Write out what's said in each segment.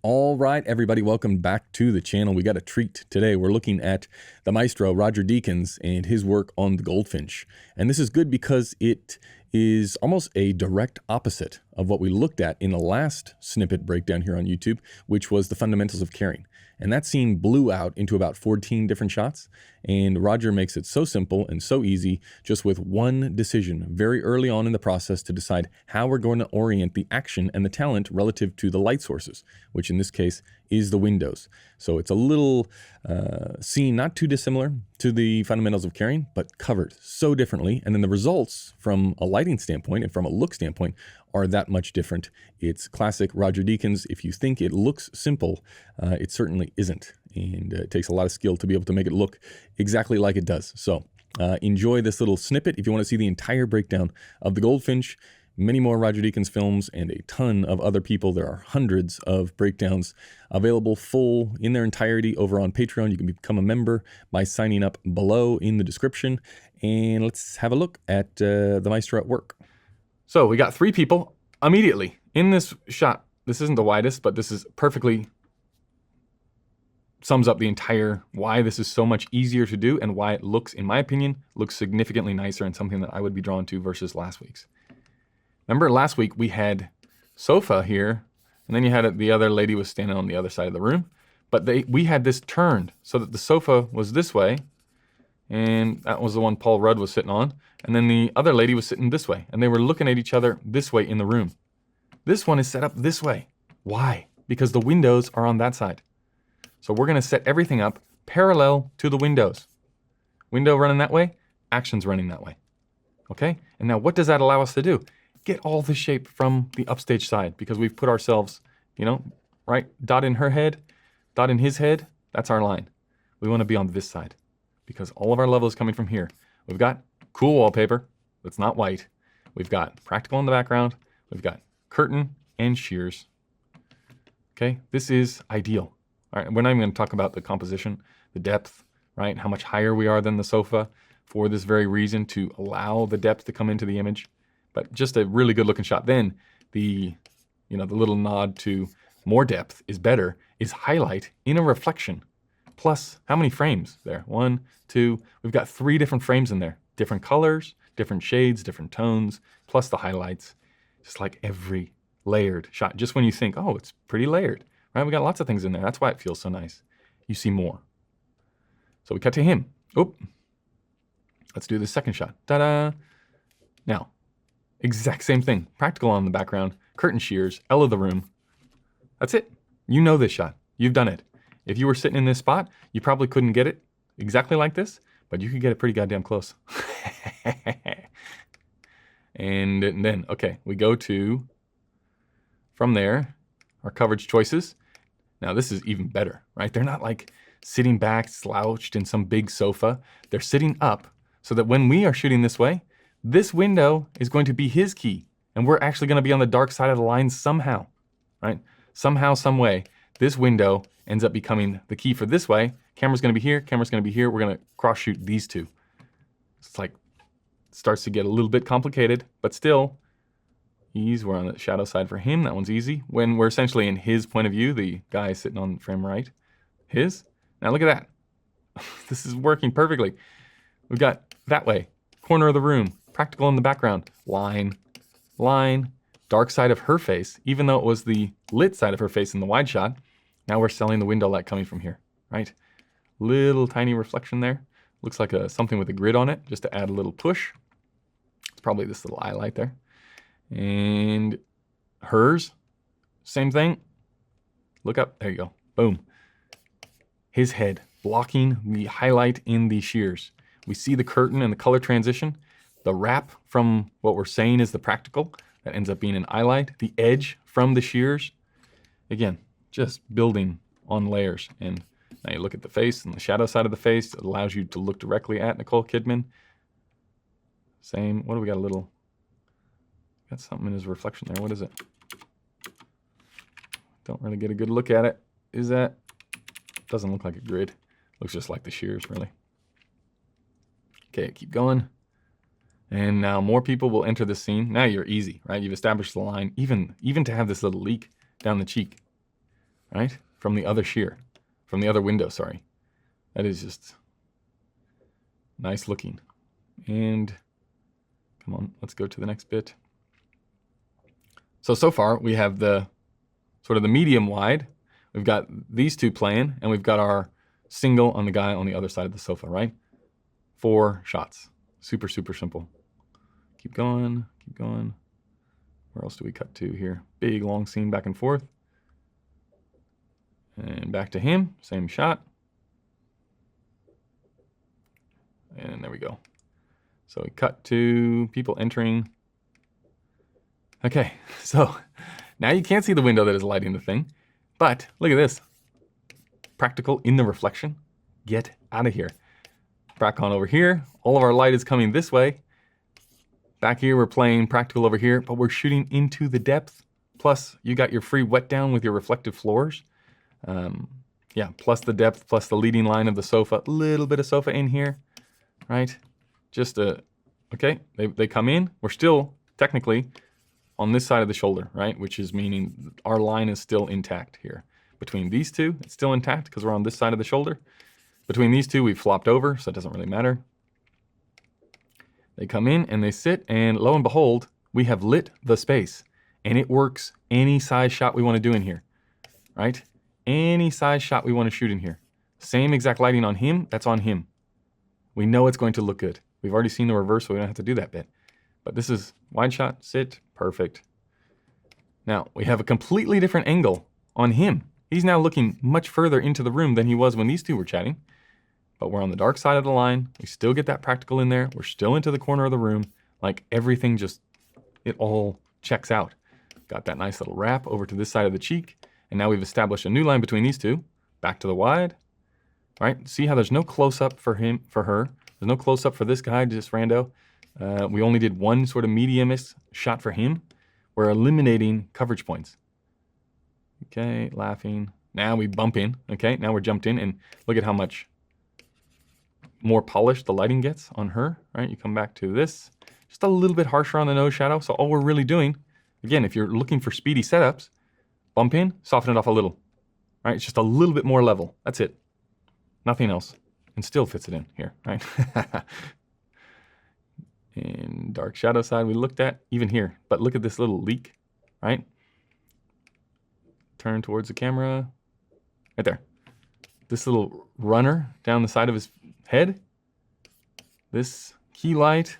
All right, everybody, welcome back to the channel. We got a treat today. We're looking at the maestro, Roger Deakins, and his work on the goldfinch. And this is good because it is almost a direct opposite of what we looked at in the last snippet breakdown here on YouTube, which was the fundamentals of carrying. And that scene blew out into about 14 different shots. And Roger makes it so simple and so easy, just with one decision very early on in the process to decide how we're going to orient the action and the talent relative to the light sources, which in this case is the windows. So it's a little scene not too dissimilar to the fundamentals of carrying, but covered so differently. And then the results from a lighting standpoint and from a look standpoint are that much different. It's classic Roger Deakins. If you think it looks simple, it certainly isn't. And it takes a lot of skill to be able to make it look exactly like it does. So enjoy this little snippet. If you want to see the entire breakdown of the goldfinch, many more Roger Deakins films, and a ton of other people. There are hundreds of breakdowns available full in their entirety over on Patreon. You can become a member by signing up below in the description. And let's have a look at the maestro at work. So we got three people immediately in this shot. This isn't the widest, but this is perfectly sums up the entire why this is so much easier to do and why it looks, in my opinion, looks significantly nicer and something that I would be drawn to versus last week's. Remember last week we had sofa here, and then you had the other lady was standing on the other side of the room, but we had this turned so that the sofa was this way, and that was the one Paul Rudd was sitting on, and then the other lady was sitting this way, and they were looking at each other this way in the room. This one is set up this way. Why? Because the windows are on that side. So we're gonna set everything up parallel to the windows. Window running that way, action's running that way. Okay? And now what does that allow us to do? Get all the shape from the upstage side, because we've put ourselves, you know, right? Dot in her head, dot in his head, that's our line. We wanna be on this side because all of our level is coming from here. We've got cool wallpaper that's not white. We've got practical in the background. We've got curtain and shears. Okay, this is ideal. All right, we're not even going to talk about the composition, the depth, right? How much higher we are than the sofa for this very reason, to allow the depth to come into the image. But just a really good looking shot. Then the little nod to more depth is better is highlight in a reflection. Plus, how many frames there? 1, 2, we've got 3 different frames in there. Different colors, different shades, different tones, plus the highlights. Just like every layered shot. Just when you think, oh, it's pretty layered. Right, we got lots of things in there. That's why it feels so nice. You see more. So we cut to him. Oop. Let's do the second shot. Ta-da! Now, exact same thing. Practical on the background, curtain shears, L of the room. That's it. You know this shot. You've done it. If you were sitting in this spot, you probably couldn't get it exactly like this, but you could get it pretty goddamn close. And then, okay, we go to, from there, our coverage choices. Now this is even better, right? They're not like sitting back, slouched in some big sofa. They're sitting up so that when we are shooting this way, this window is going to be his key. And we're actually going to be on the dark side of the line somehow, right? Somehow, some way, this window ends up becoming the key for this way. Camera's going to be here, camera's going to be here. We're going to cross shoot these two. It's like, starts to get a little bit complicated, but still, we're on the shadow side for him. That one's easy. When we're essentially in his point of view, the guy sitting on frame right. His. Now look at that. This is working perfectly. We've got that way. Corner of the room. Practical in the background. Line. Line. Dark side of her face. Even though it was the lit side of her face in the wide shot, now we're selling the window light coming from here. Right? Little tiny reflection there. Looks like something with a grid on it, just to add a little push. It's probably this little eye light there. And hers, same thing. Look up, there you go, boom. His head blocking the highlight in the shears. We see the curtain and the color transition. The wrap from what we're saying is the practical, that ends up being an eye light. The edge from the shears. Again, just building on layers. And now you look at the face and the shadow side of the face. It allows you to look directly at Nicole Kidman. Same, what do we got a little? Got something in his reflection there. What is it? Don't really get a good look at it. Is that? Doesn't look like a grid. Looks just like the shears, really. Okay, keep going. And now more people will enter the scene. Now you're easy, right? You've established the line, even to have this little leak down the cheek. right? From the other window, sorry. That is just nice looking. And come on, let's go to the next bit. So far we have the sort of the medium wide. We've got these two playing, and we've got our single on the guy on the other side of the sofa, right? 4 shots. Super, super simple. Keep going, keep going. Where else do we cut to here? Big long scene back and forth. And back to him, same shot. And there we go. So we cut to people entering. Okay, so now you can't see the window that is lighting the thing, but look at this. Practical in the reflection. Get out of here. Back on over here. All of our light is coming this way. Back here, we're playing practical over here, but we're shooting into the depth. Plus, you got your free wet down with your reflective floors. Yeah, plus the depth, plus the leading line of the sofa. A little bit of sofa in here, right? Just okay, they come in. We're still technically on this side of the shoulder, right? Which is meaning our line is still intact here. Between these two, it's still intact because we're on this side of the shoulder. Between these two, we've flopped over, so it doesn't really matter. They come in and they sit, and lo and behold, we have lit the space. And it works any size shot we want to do in here, right? Any size shot we want to shoot in here. Same exact lighting on him, that's on him. We know it's going to look good. We've already seen the reverse, so we don't have to do that bit. But this is wide shot, sit, perfect. Now, we have a completely different angle on him. He's now looking much further into the room than he was when these two were chatting. But we're on the dark side of the line. We still get that practical in there. We're still into the corner of the room. Like everything just, it all checks out. Got that nice little wrap over to this side of the cheek. And now we've established a new line between these two. Back to the wide. Right? See how there's no close-up for him, for her. There's no close-up for this guy, just rando. We only did one sort of mediumist shot for him. We're eliminating coverage points. Okay, laughing. Now we bump in. Okay, now we're jumped in, and look at how much more polished the lighting gets on her, right? You come back to this. Just a little bit harsher on the nose shadow. So all we're really doing, again, if you're looking for speedy setups, bump in, soften it off a little, right? It's just a little bit more level. That's it. Nothing else. And still fits it in here, right? And dark shadow side we looked at, even here. But look at this little leak, right? Turn towards the camera. Right there. This little runner down the side of his head. This key light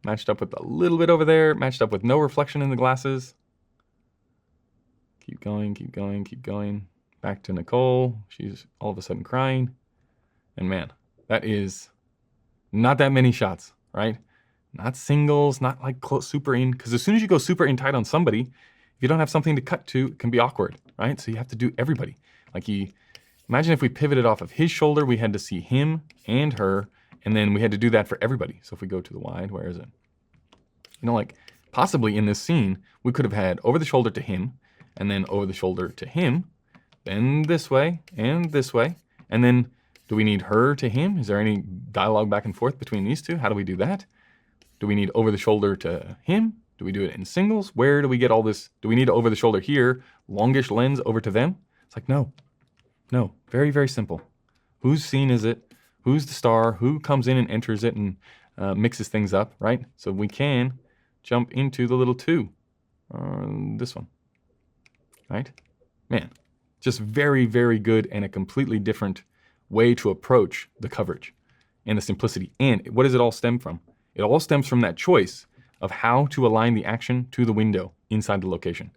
matched up with a little bit over there, matched up with no reflection in the glasses. Keep going, keep going, keep going. Back to Nicole. She's all of a sudden crying. And man, that is not that many shots, right? Not singles, not like close, super in. Because as soon as you go super in tight on somebody, if you don't have something to cut to, it can be awkward, right? So you have to do everybody. Like imagine if we pivoted off of his shoulder, we had to see him and her, and then we had to do that for everybody. So if we go to the wide, where is it? You know, like possibly in this scene, we could have had over the shoulder to him, and then over the shoulder to him, then this way, and then do we need her to him? Is there any dialogue back and forth between these two? How do we do that? Do we need over the shoulder to him? Do we do it in singles? Where do we get all this? Do we need over the shoulder here, longish lens over to them? It's like, no. Very, very simple. Whose scene is it? Who's the star? Who comes in and enters it and mixes things up, right? So we can jump into the little 2. This one, right? Man, just very, very good and a completely different way to approach the coverage and the simplicity. And what does it all stem from? It all stems from that choice of how to align the action to the window inside the location.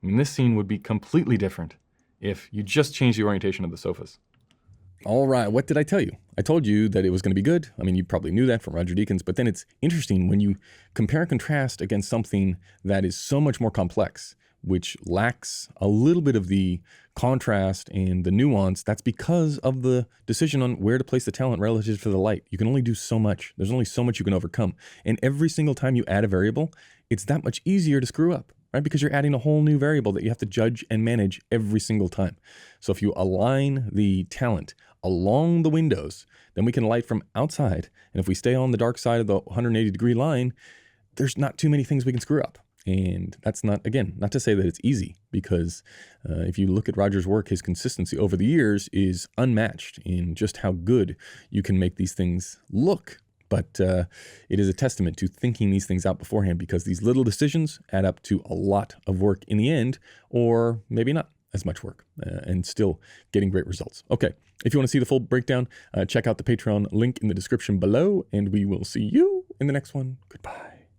I mean, this scene would be completely different if you just changed the orientation of the sofas. All right, what did I tell you? I told you that it was going to be good. I mean, you probably knew that from Roger Deakins, but then it's interesting when you compare and contrast against something that is so much more complex, which lacks a little bit of the contrast and the nuance. That's because of the decision on where to place the talent relative to the light. You can only do so much. There's only so much you can overcome. And every single time you add a variable, it's that much easier to screw up, right? Because you're adding a whole new variable that you have to judge and manage every single time. So if you align the talent along the windows, then we can light from outside. And if we stay on the dark side of the 180 degree line, there's not too many things we can screw up. And that's not, again, not to say that it's easy, because if you look at Roger's work, his consistency over the years is unmatched in just how good you can make these things look. But it is a testament to thinking these things out beforehand, because these little decisions add up to a lot of work in the end, or maybe not as much work, and still getting great results. Okay, if you want to see the full breakdown, check out the Patreon link in the description below, and we will see you in the next one. Goodbye.